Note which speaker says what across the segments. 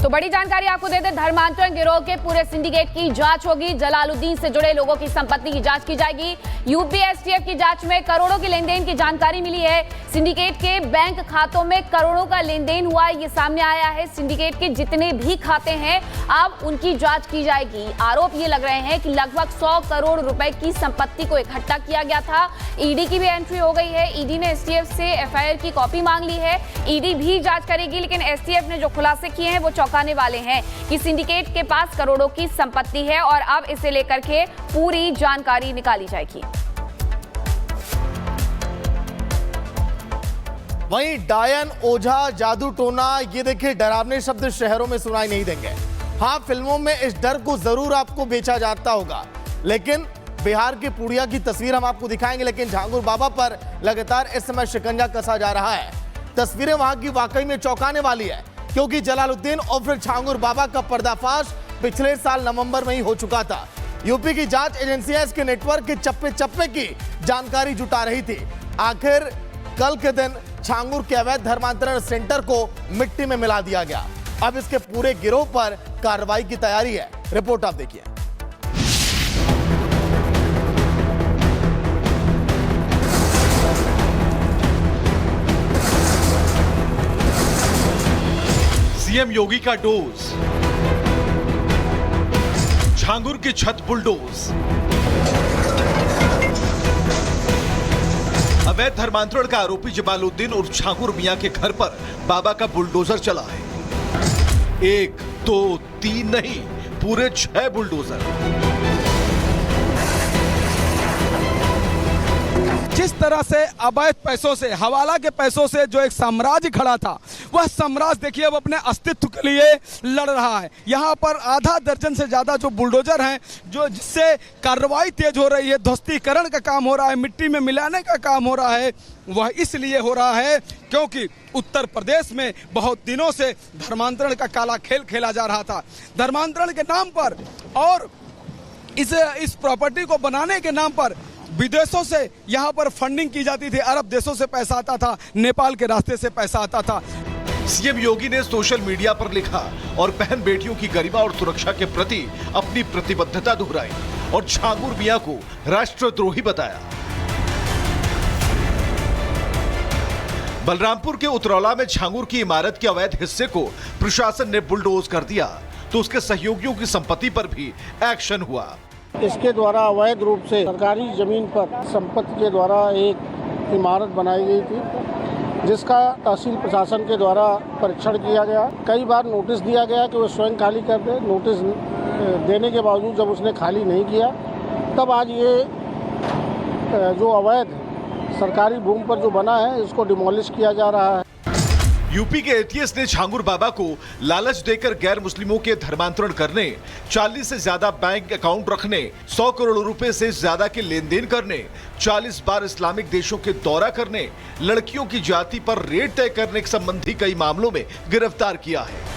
Speaker 1: तो बड़ी जानकारी आपको दे दें, धर्मांतरण गिरोह के पूरे सिंडिकेट की जांच होगी। जलालुद्दीन से जुड़े लोगों की संपत्ति की जांच की जाएगी। यूपी एसटीएफ की जांच में करोड़ों की लेनदेन की जानकारी मिली है। सिंडिकेट के बैंक खातों में करोड़ों का लेनदेन हुआ, ये सामने आया है। सिंडिकेट के जितने भी खाते हैं अब उनकी जांच की जाएगी। आरोप ये लग रहे हैं कि लगभग 100 करोड़ रुपए की संपत्ति को इकट्ठा किया गया था। ईडी की भी एंट्री हो गई है। ईडी ने एसटीएफ से एफआईआर की कॉपी मांग ली है। ईडी भी जांच करेगी, लेकिन एसटीएफ ने जो खुलासे किए हैं वो चौंकाने वाले हैं कि सिंडिकेट के पास करोड़ों की संपत्ति है और अब इसे लेकर के पूरी जानकारी निकाली जाएगी।
Speaker 2: वहीं डायन, ओझा, जादू टोना, ये देखिए डरावने शब्द शहरों में सुनाई नहीं देंगे। हाँ, फिल्मों में इस डर को जरूर आपको बेचा जाता होगा, लेकिन बिहार की पुड़िया की तस्वीर हम आपको दिखाएंगे। लेकिन झांगुर बाबा पर लगातार इस समय शिकंजा कसा जा रहा है। तस्वीरें वहां की वाकई में चौंकाने वाली है, क्योंकि जलालुद्दीन और फिर झांगुर बाबा का पर्दाफाश पिछले साल नवंबर में ही हो चुका था। यूपी की जांच एजेंसियां इसके नेटवर्क के चप्पे चप्पे की जानकारी जुटा रही थी। आखिर कल के दिन झांगुर के अवैध धर्मांतरण सेंटर को मिट्टी में मिला दिया गया। अब इसके पूरे गिरोह पर कार्रवाई की तैयारी है। रिपोर्ट आप देखिए।
Speaker 3: सीएम योगी का डोज, झांगुर की छत बुलडोज। अवैध धर्मांतरण का आरोपी जमालुद्दीन और झांगुर मियां के घर पर बाबा का बुलडोजर चला है। 1, 2, 3 नहीं, पूरे 6 बुलडोजर।
Speaker 4: जिस तरह से अवैध पैसों से, हवाला के पैसों से जो एक साम्राज्य खड़ा था, वह साम्राज्य देखिए अब अपने अस्तित्व के लिए लड़ रहा है। यहाँ पर आधा दर्जन से ज्यादा जो बुलडोजर हैं, जो जिससे कार्रवाई तेज हो रही है, ध्वस्तीकरण का काम हो रहा है, मिट्टी में मिलाने का काम हो रहा है, वह इसलिए हो रहा है क्योंकि उत्तर प्रदेश में बहुत दिनों से धर्मांतरण का काला खेल खेला जा रहा था। धर्मांतरण के नाम पर और इस प्रॉपर्टी को बनाने के नाम पर विदेशों से यहाँ पर फंडिंग की जाती थी। अरब देशों से पैसा आता था, नेपाल के रास्ते से पैसा आता था।
Speaker 3: सीएम योगी ने सोशल मीडिया पर लिखा और बहन बेटियों की गरिमा और सुरक्षा के प्रति अपनी प्रतिबद्धता दोहराई और झांगुर मियां को राष्ट्रद्रोही बताया। बलरामपुर के उतरौला में झांगुर की इमारत के अवैध हिस्से को प्रशासन ने बुलडोज कर दिया, तो उसके सहयोगियों की संपत्ति पर भी एक्शन हुआ।
Speaker 5: इसके द्वारा अवैध रूप से सरकारी जमीन पर संपत्ति के द्वारा एक इमारत बनाई गई थी, जिसका तहसील प्रशासन के द्वारा परीक्षण किया गया। कई बार नोटिस दिया गया कि वो स्वयं खाली कर दे। नोटिस देने के बावजूद जब उसने खाली नहीं किया, तब आज ये जो अवैध सरकारी भूमि पर जो बना है, इसको डिमोलिश किया जा रहा है।
Speaker 3: यूपी के एटीएस ने झांगुर बाबा को लालच देकर गैर मुस्लिमों के धर्मांतरण करने, 40 से ज्यादा बैंक अकाउंट रखने, 100 करोड़ रुपए से ज्यादा के लेन देन करने, 40 बार इस्लामिक देशों के दौरा करने, लड़कियों की जाति पर रेट तय करने संबंधी कई मामलों में गिरफ्तार किया है।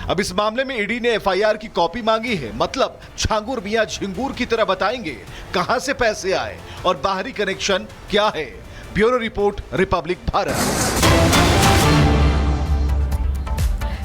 Speaker 3: अब इस मामले में ईडी ने एफआईआर की कॉपी मांगी है। मतलब झांगुर मियां झिंगूर की तरह बताएंगे कहां से पैसे आए और बाहरी कनेक्शन क्या है। Bureau report, Republic Bharat.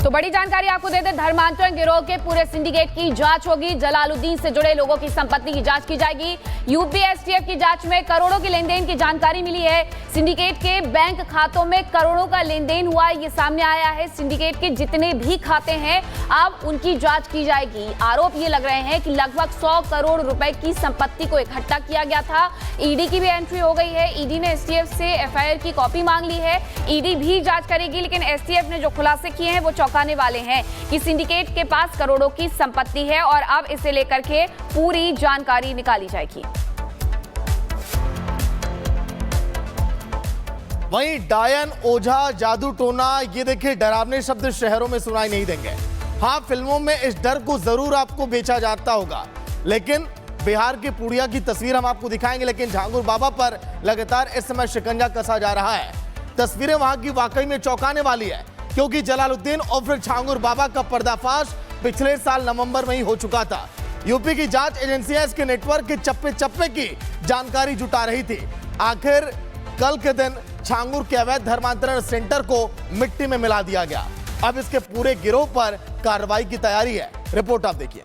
Speaker 1: तो बड़ी जानकारी आपको दे दें, धर्मांतरण गिरोह के पूरे सिंडिकेट की जांच होगी। जलालुद्दीन से जुड़े लोगों की संपत्ति की जांच की जाएगी। यूपी एसटीएफ की जांच में करोड़ों की लेनदेन की जानकारी मिली है। सिंडिकेट के बैंक खातों में करोड़ों का लेनदेन हुआ, ये सामने आया है। सिंडिकेट के जितने भी खाते हैं अब उनकी जांच की जाएगी। आरोप ये लग रहे हैं कि लगभग 100 करोड़ रुपए की संपत्ति को इकट्ठा किया गया था। ईडी की भी एंट्री हो गई है। ईडी ने एसटीएफ से एफआईआर की कॉपी मांग ली है। ईडी भी जांच करेगी, लेकिन एसटीएफ ने जो खुलासे किए हैं वो चौंकाने वाले हैं कि सिंडिकेट के पास करोड़ों की संपत्ति है और अब इसे लेकर के पूरी जानकारी निकाली जाएगी।
Speaker 2: वहीं डायन, ओझा, जादू टोना, ये देखिए डरावने शब्द शहरों में सुनाई नहीं देंगे। हाँ, फिल्मों में इस डर को जरूर आपको बेचा जाता होगा, लेकिन बिहार की पुड़िया की तस्वीर हम आपको दिखाएंगे। लेकिन झांगुर बाबा पर लगातार इस समय शिकंजा कसा जा रहा है। तस्वीरें वहां की वाकई में चौंकाने वाली है, क्योंकि जलालुद्दीन और फिर झांगुर बाबा का पर्दाफाश पिछले साल नवंबर में ही हो चुका था। यूपी की जांच एजेंसियां इसके नेटवर्क के चप्पे चप्पे की जानकारी जुटा रही थी। आखिर कल के दिन छांगुर के अवैध धर्मांतरण सेंटर को मिट्टी में मिला दिया गया। अब इसके पूरे गिरोह पर कार्रवाई की तैयारी है। रिपोर्ट आप देखिए।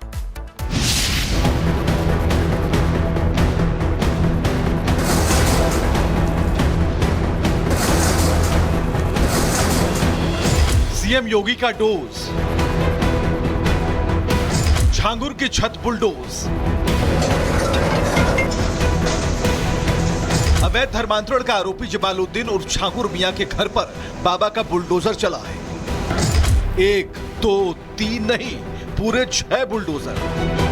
Speaker 3: सीएम योगी का डोज, छांगुर की छत बुलडोज। अवैध धर्मांतरण का आरोपी जमालुद्दीन उर्फ छांगुर मियां के घर पर बाबा का बुलडोजर चला है। 1, 2, 3 नहीं, पूरे 6 बुलडोजर।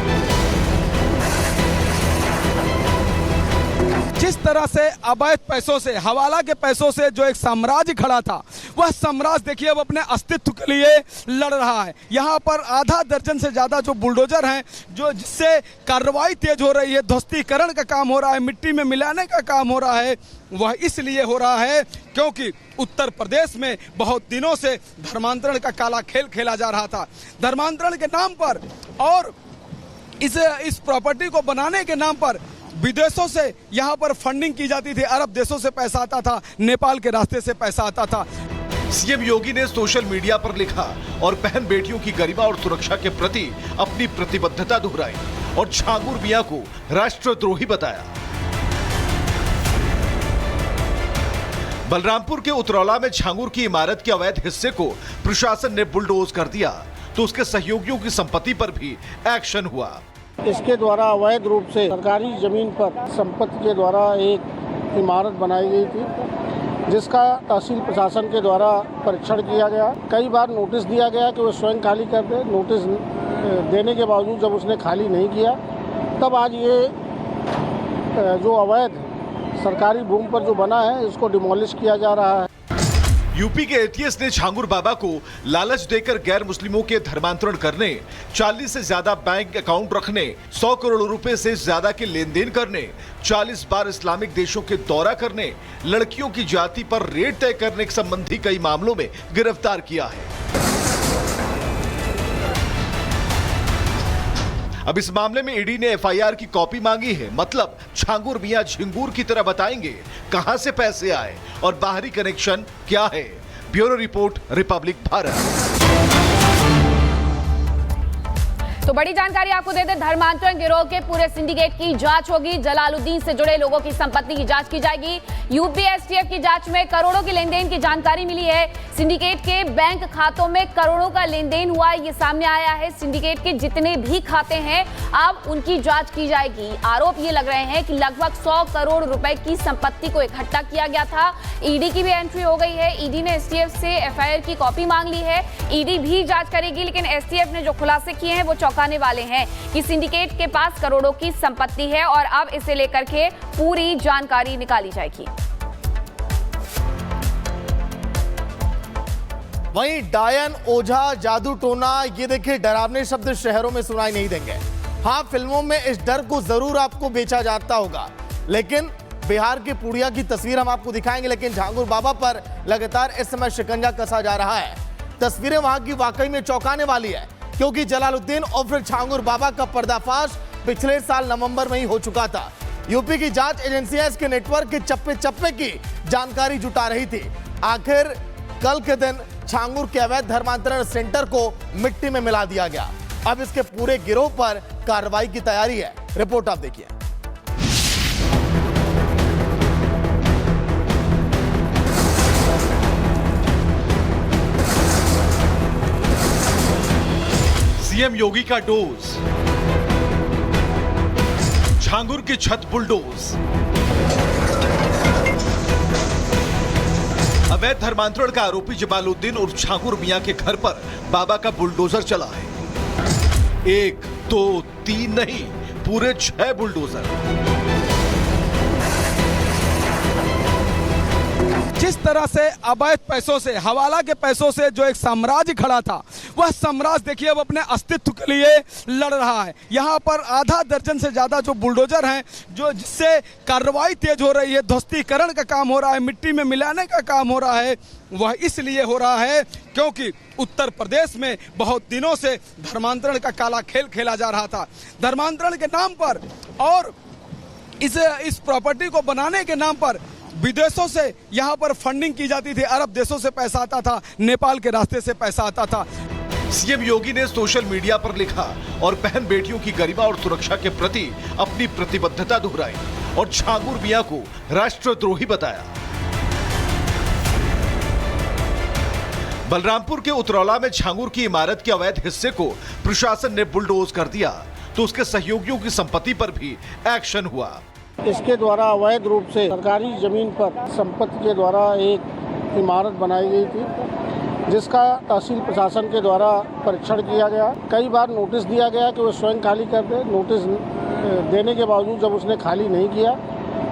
Speaker 4: जिस तरह से अवैध पैसों से, हवाला के पैसों से जो एक साम्राज्य खड़ा था, वह साम्राज्य देखिए अब अपने अस्तित्व के लिए लड़ रहा है। यहाँ पर आधा दर्जन से ज्यादा जो बुलडोजर हैं, जो जिससे कार्रवाई तेज हो रही है, ध्वस्तीकरण का काम हो रहा है, मिट्टी में मिलाने का काम हो रहा है, वह इसलिए हो रहा है क्योंकि उत्तर प्रदेश में बहुत दिनों से धर्मांतरण का काला खेल खेला जा रहा था। धर्मांतरण के नाम पर और इस प्रॉपर्टी को बनाने के नाम पर विदेशों से यहाँ पर फंडिंग की जाती थी। अरब देशों से पैसा आता था, नेपाल के रास्ते से पैसा आता था।
Speaker 3: सीएम योगी ने सोशल मीडिया पर लिखा और बहन बेटियों की गरिमा और सुरक्षा के प्रति अपनी प्रतिबद्धता दोहराई और छांगुर मियां को राष्ट्रद्रोही बताया। बलरामपुर के उतरौला में छांगुर की इमारत के अवैध हिस्से को प्रशासन ने बुलडोज कर दिया तो उसके सहयोगियों की संपत्ति पर भी एक्शन हुआ।
Speaker 5: इसके द्वारा अवैध रूप से सरकारी जमीन पर संपत्ति के द्वारा एक इमारत बनाई गई थी, जिसका तहसील प्रशासन के द्वारा परीक्षण किया गया। कई बार नोटिस दिया गया कि वो स्वयं खाली कर दे। नोटिस देने के बावजूद जब उसने खाली नहीं किया, तब आज ये जो अवैध सरकारी भूमि पर जो बना है, इसको डिमोलिश किया जा रहा है।
Speaker 3: यूपी के एटीएस ने छांगुर बाबा को लालच देकर गैर मुस्लिमों के धर्मांतरण करने, 40 से ज्यादा बैंक अकाउंट रखने, 100 करोड़ रुपए से ज्यादा के लेन देन करने, 40 बार इस्लामिक देशों के दौरा करने, लड़कियों की जाति पर रेट तय करने संबंधी कई मामलों में गिरफ्तार किया है। अब इस मामले में ईडी ने एफआईआर की कॉपी मांगी है। मतलब छांगुर मियां झिंगूर की तरह बताएंगे कहां से पैसे आए और बाहरी कनेक्शन क्या है। Bureau report, Republic Bharat.
Speaker 1: तो बड़ी जानकारी आपको दे दें, धर्मांतरण गिरोह के पूरे सिंडिकेट की जांच होगी। जलालुद्दीन से जुड़े लोगों की संपत्ति की जांच की जाएगी। यूपी एसटीएफ की जांच में करोड़ों की लेन देन की जानकारी मिली है। सिंडिकेट के बैंक खातों में करोड़ों का लेन देन हुआ, ये सामने आया है। सिंडिकेट के जितने भी खाते हैं, अब उनकी जांच की जाएगी। आरोप ये लग रहे हैं कि लगभग 100 करोड़ रुपए की संपत्ति को इकट्ठा किया गया था। ईडी की भी एंट्री हो गई है। ईडी ने एसटीएफ से एफआईआर की कॉपी मांग ली है। ईडी भी जांच करेगी, लेकिन एसटीएफ ने जो खुलासे किए हैं वो चौंकाने वाले हैं कि सिंडिकेट के पास करोड़ों की संपत्ति है और अब इसे लेकर के पूरी जानकारी निकाली जाएगी।
Speaker 2: वहीं डायन, ओझा, जादू टोना, ये देखिए डरावने शब्द शहरों में सुनाई नहीं देंगे। हाँ, फिल्मों में इस डर को जरूर आपको बेचा जाता होगा, लेकिन बिहार की पुड़िया की तस्वीर हम आपको दिखाएंगे। लेकिन छांगुर बाबा पर लगातार इस समय शिकंजा कसा जा रहा है। तस्वीरें वहां की वाकई में चौंकाने वाली है, क्योंकि जलालुद्दीन और फिर छांगुर बाबा का पर्दाफाश पिछले साल नवंबर में ही हो चुका था। यूपी की जांच एजेंसियां इसके नेटवर्क के चप्पे चप्पे की जानकारी जुटा रही थी। आखिर कल के दिन छांगुर के अवैध धर्मांतरण सेंटर को मिट्टी में मिला दिया गया। अब इसके पूरे गिरोह पर कार्रवाई की तैयारी है। रिपोर्ट आप देखिए।
Speaker 3: सीएम योगी का डोज, छांगुर की छत बुलडोज। अवैध धर्मांतरण का आरोपी जमालुद्दीन उर्फ छांगुर मियां के घर पर बाबा का बुलडोजर चला है। 1, 2, 3 नहीं, पूरे 6 बुलडोजर।
Speaker 4: जिस तरह से अवैध पैसों से, हवाला के पैसों से जो एक साम्राज्य खड़ा था, वह साम्राज्य देखिए अब अपने अस्तित्व के लिए लड़ रहा है। यहाँ पर आधा दर्जन से ज्यादा जो बुलडोजर हैं, जो जिससे कार्रवाई तेज हो रही है, ध्वस्तीकरण का काम हो रहा है, मिट्टी में मिलाने का काम हो रहा है, वह इसलिए हो रहा है क्योंकि उत्तर प्रदेश में बहुत दिनों से धर्मांतरण का काला खेल खेला जा रहा था। धर्मांतरण के नाम पर और इस प्रॉपर्टी को बनाने के नाम पर विदेशों से यहाँ पर फंडिंग की जाती थी, अरब देशों से पैसा आता था, नेपाल के रास्ते से पैसा आता था।
Speaker 3: सीएम योगी ने सोशल मीडिया पर लिखा और बहन बेटियों की गरिमा और सुरक्षा के प्रति अपनी प्रतिबद्धता दोहराई और छांगुर मियां को राष्ट्रद्रोही बताया। बलरामपुर के उतरौला में छांगुर की इमारत के अवैध हिस्से को प्रशासन ने बुलडोज कर दिया तो उसके सहयोगियों की संपत्ति पर भी एक्शन हुआ।
Speaker 5: इसके द्वारा अवैध रूप से सरकारी जमीन पर संपत्ति के द्वारा एक इमारत बनाई गई थी, जिसका तहसील प्रशासन के द्वारा परीक्षण किया गया। कई बार नोटिस दिया गया कि वो स्वयं खाली कर दे। नोटिस देने के बावजूद जब उसने खाली नहीं किया,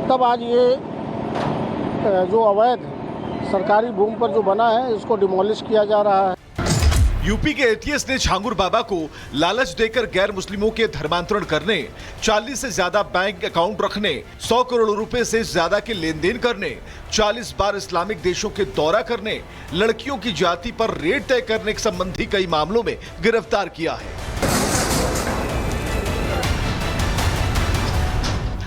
Speaker 5: तब आज ये जो अवैध सरकारी भूमि पर जो बना है, इसको डिमोलिश किया जा रहा है।
Speaker 3: यूपी के एटीएस ने छांगुर बाबा को लालच देकर गैर मुस्लिमों के धर्मांतरण करने, 40 से ज्यादा बैंक अकाउंट रखने, 100 करोड़ रुपए से ज्यादा के लेन देन करने, 40 बार इस्लामिक देशों के दौरा करने, लड़कियों की जाति पर रेट तय करने संबंधी कई मामलों में गिरफ्तार किया है।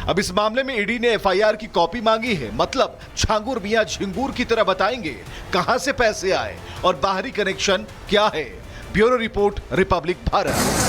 Speaker 3: अब इस मामले में ईडी ने एफआईआर की कॉपी मांगी है। मतलब छांगुर मियां झिंगूर की तरह बताएंगे कहां से पैसे आए और बाहरी कनेक्शन क्या है। Bureau report, Republic Bharat.